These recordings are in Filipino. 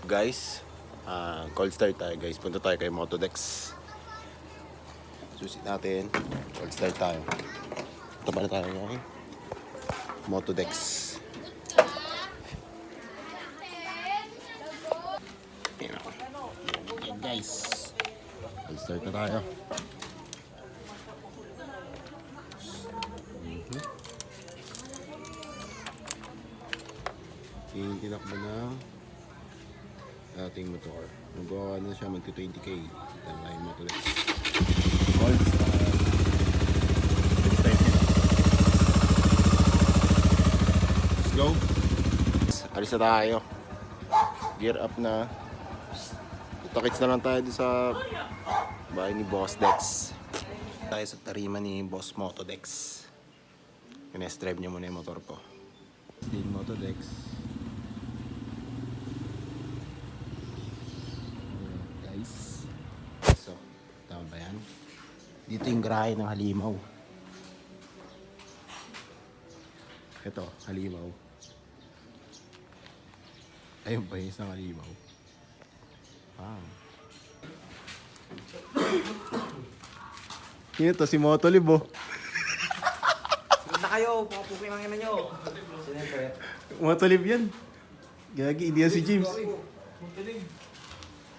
Guys, cold start tayo guys. Punta tayo kay Motodex. Susi natin. Cold start tayo. Punta pa na tayo ngayon. Motodex. Ayan guys. Cold start na tayo. Yung tinakbo ng ating motor. Nagawa na siya magti 20k. Dahil tayo Motodex. Cold start. Let's go. Alis na tayo. Gear up na. Itakits na lang tayo sa bahay ni Boss Dex. Tayo sa tarima ni Boss Motodex. Kines-drive niya muna yung motor ko. Still Motodex. Guys. So, tama ba yan? Dito yung garahe ng halimaw. Ito, halimaw. Ayun pa yung isang halimaw. Wow. Ito si Motolib oh. Na kayo, pupukin ang ina nyo. Siyempre. Motolib yan. Gagi, hindi yan si James.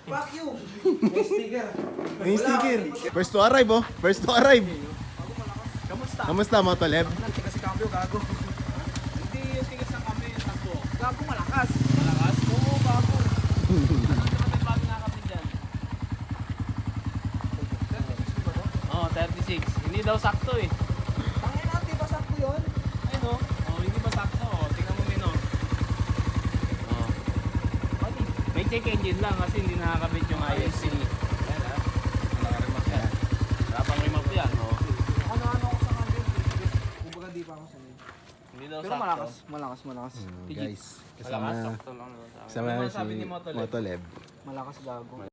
Fuck you! May sticker. May sticker. First to arrive oh. First to arrive. Kamusta? Kamusta Motolib? Nanti kasi cambio, gago. Hindi yung tigas ng kami, yung takbo. Gago malakas. Malakas? Oo, gago. Anong naman bago nakakapin dyan? Oo, 36. Hindi daw sakto eh. Tangin natin, ba sakto yun? Ayun o. Oh, hindi ba sakto? Oh, tingnan mo Mino. Oh. May check engine lang kasi hindi nakakabit yung ISC. Ayan ha. Naka-remote yan. Habang remote yan. Oh. Ano-ano ako sa cambio. Kumbaga di pa ako sanay. Hindi daw Pero sakto. malakas. Guys, Malakas? Sakto lang naman sa akin. kasama Ano namin masabi si ni Motolib? Motolib. Malakas gago.